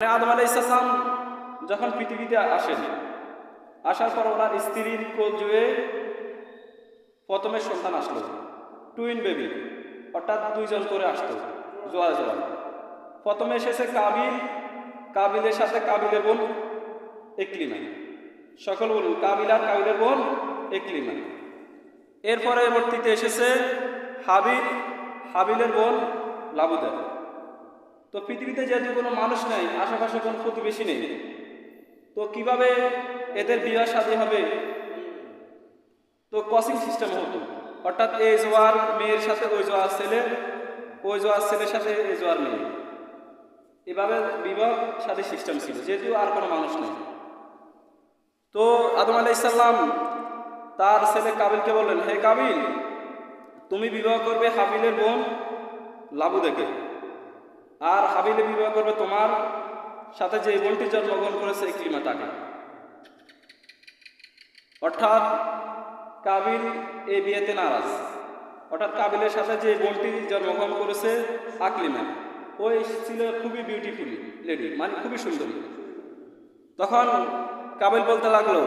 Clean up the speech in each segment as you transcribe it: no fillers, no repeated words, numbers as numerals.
আদম আলাইহিস সালাম যখন পৃথিবীতে আসেন, আসার পর ওনার স্ত্রীর কোল জুয়ে প্রথমে সন্তান আসলো, টুইন বেবি, অর্থাৎ দুইজন করে আসতো জোয়া জোয়া। প্রথমে এসেছে কাবিল, কাবিলের সাথে কাবিলের বোন ইকলিমা। সকল বলুন কাবিল আর কাবিলের বোন ইকলিমা। এর পরবর্তীতে এসেছে হাবিল, হাবিলের বোন লাবুদা। তো পৃথিবীতে যেহেতু কোনো মানুষ নেই, আশেপাশে কোনো প্রতিবেশী নেই, তো কিভাবে এদের বিবাহ শাদী হবে? তো ক্রসিং সিস্টেম হতো, অর্থাৎ এই জোয়ার মেয়ের সাথে ওই জোয়ার ছেলে, ওই জোয়ার ছেলের সাথে এই জোয়ার মেয়ে, এভাবে বিবাহ শাদী সিস্টেম ছিল, যেহেতু আর কোনো মানুষ নেই। তো আদম আলাইহিস সালাম তার ছেলে কাবিলকে বললেন, হে কাবিল, তুমি বিবাহ করবে হাবিলের বোন লাবুদাকে, আর হাবিলে বিবাহ করবে তোমার সাথে যে বোনটি জন্মগ্রহণ করেছে ইকরিমা তাকে। অর্থাৎ কাবিল এই বিয়েতে নারাজ। অর্থাৎ কাবিলের সাথে যে বোনটি জন্মগ্রহণ করেছে আকলিমা, ওই ছিল খুবই বিউটিফুল লেডি, মানে খুবই সুন্দরী। তখন কাবিল বলতে লাগলো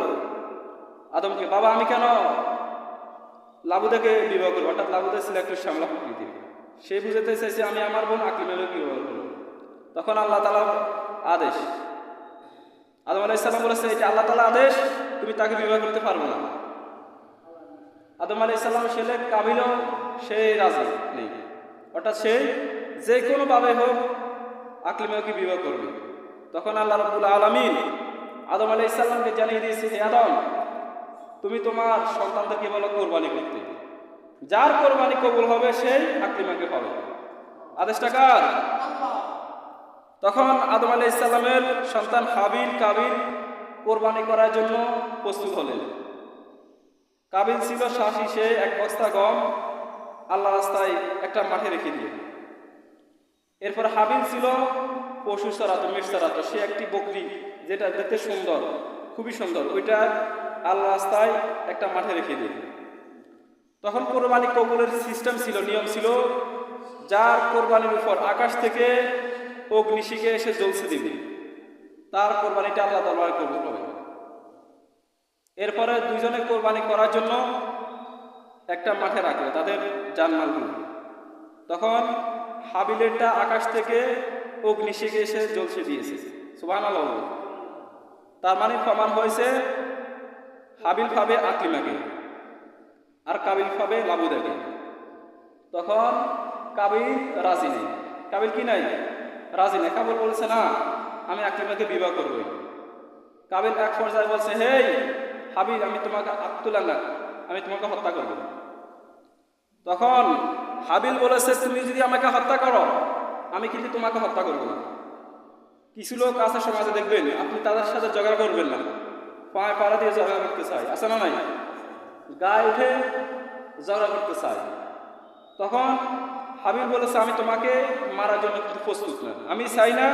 আদমকে, বাবা আমি কেন লাবুদাকে বিবাহ করবো? অর্থাৎ লাবুদা ছিল একটু শ্যামলা প্রকৃতি, সে বুঝাতে চাইছে আমি আমার বোন আকলিমাকে বিবাহ করবো। তখন আল্লাহ তাআলার আদেশ, আদম আলাইহিস সালাম বলেছে এটা আল্লাহ তাআলার আদেশ, তুমি তাকে বিবাহ করতে পারবে না। আদম আলাইহিস সালামের ছেলে কাবিলও সে রাজি নেই, অর্থাৎ সে যে কোনোভাবে হোক আকলিমাকে বিবাহ করবে। তখন আল্লাহ রাব্বুল আলামিন আদম আলাইহিস সালামকে জানিয়ে দিয়েছে, হে আদম, তুমি তোমার সন্তানদেরকে বলো কোরবানি করতে, যার কোরবানি কবুল হবে সেই আকলিমাকে পাবে। আদেশটা কার? তখন আদম আলাইহিস সালামের সন্তান হাবিল, কাবিল কোরবানি করার জন্য প্রস্তুত হলেন। কাবিল ছিল সাহসী, সে এক বস্তা গম আল্লাহ রাস্তায় একটা মাঠে রেখে দিয়ে। এরপর হাবিল ছিল পশু চড়াতো, মেষ চড়াতো, সে একটি বকরি যেটা দেখতে সুন্দর, খুবই সুন্দর, ওইটা আল্লাহ রাস্তায় একটা মাঠে রেখে দিয়ে। তখন কোরবানি কবুলের সিস্টেম ছিল, নিয়ম ছিল, যার কোরবানির উপর আকাশ থেকে অগ্নিশিখে এসে জ্বলছে দিবে, তার কোরবানিটা আল্লাহ দরবারে কবুল হবে। এরপরে দুইজনে কোরবানি করার জন্য একটা মাঠে রাখলো তাদের জানমালগুলো। তখন হাবিলেরটা আকাশ থেকে অগ্নিশিখে এসে জ্বলছে দিয়েছে, সুবহানাল্লাহ। তার মানে প্রমাণ হয়েছে হাবিল পাবে আকলিমাকে আর কাবিল পাবে লাবুদাকে। তখন কাবিল রাজি নেই, কাবিল কি নাই? রাজি নেই। কাবিল বলছে না, আমি আকলিমাকে বিবাহ করবো। কাবিল এক পর্যায়ে বলছে, হে হাবিল, আমি তোমাকে আক্তুলাল্লাহ, আমি তোমাকে হত্যা করব। তখন হাবিল বলেছে, তুমি যদি আমাকে হত্যা করো আমি কিন্তু তোমাকে হত্যা করবো না। কিছু লোক আছে সমাজে, দেখবেন আপনি তাদের সাথে ঝগড়া করবেন না, পায়ে পাড়া দিয়ে ঝগড়া করতে চায়, আছে না নাই? গায়ে উঠে ঝগড়া করতে চায়। তখন হাবিল বলেছে, আমি তোমাকে মারার জন্য কিন্তু প্রস্তুত না, আমি চাই না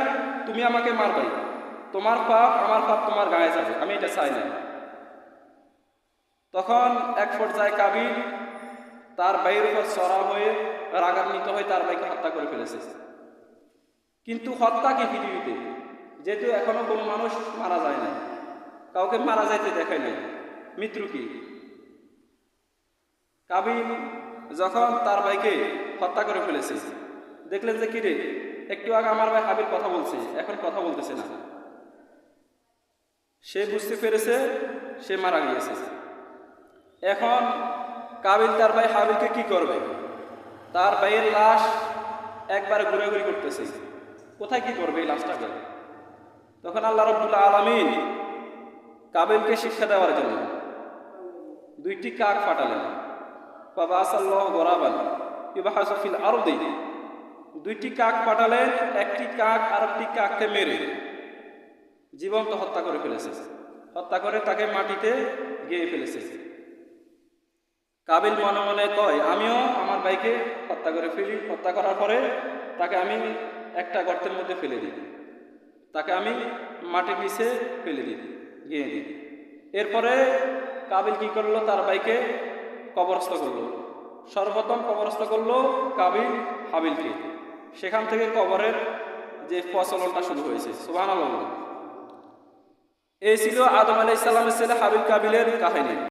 তুমি আমাকে মারবাই, তোমার পাপ আমার পাপ তোমার গায়ে যাবে, আমি এটা চাই না। তখন এক পর্যায়ে কাবিল তার ভাইয়ের উপর চড়া হয়ে রাগান্বিত হয়ে তার ভাইকে হত্যা করে ফেলেছে। কিন্তু হত্যা কি পৃথিবীতে? যেহেতু এখনো কোনো মানুষ মারা যায় না, কাউকে মারা যাইতে দেখায় নাই, মৃত্যু কি? কাবিল যখন তার ভাইকে হত্যা করে ফেলেছে, দেখলেন যে কিরে, একটু আগে আমার ভাই হাবিল কথা বলছে, এখন কথা বলতেছে না। সে বুঝতে পেরেছে সে মারা গিয়েছে। এখন কাবিল তার ভাই হাবিলকে কি করবে? তার ভাইয়ের লাশ একবার ঘুরাঘুরি করতেছে, কোথায় কি করবে এই লাশটাকে? তখন আল্লাহ রাব্বুল আলামিন কাবিলকে শিক্ষা দেওয়ার জন্য দুইটি কাক পাঠালেন। ফাবাসাল্লাহু গরাবান ইবহাসু ফিল আরদি, দুইটি কাক পাঠালেন, একটি কাক আরেকটি কাককে মেরে জীবন্ত হত্যা করে ফেলেছে, হত্যা করে তাকে মাটিতে গেড়ে ফেলেছে। কাবিল মনে মনে কয়, আমিও আমার ভাইকে হত্যা করে ফেলি, হত্যা করার পরে তাকে আমি একটা গর্তের মধ্যে ফেলে দিই, তাকে আমি মাটির নিচে ফেলে দিই, গেঁয়ে দিই। এরপরে কাবিল কি করলো? তার ভাইকে কবরস্থ করলো। সর্বপ্রথম কবরস্থ করলো কাবিল হাবিলকে, সেখান থেকে কবরের যে প্রচলনটা শুরু হয়েছে। সুবহানাল্লাহ। এই ছিল আদম আলাইহিস সালামের ছেলে হাবিল কাবিলের কাহিনী।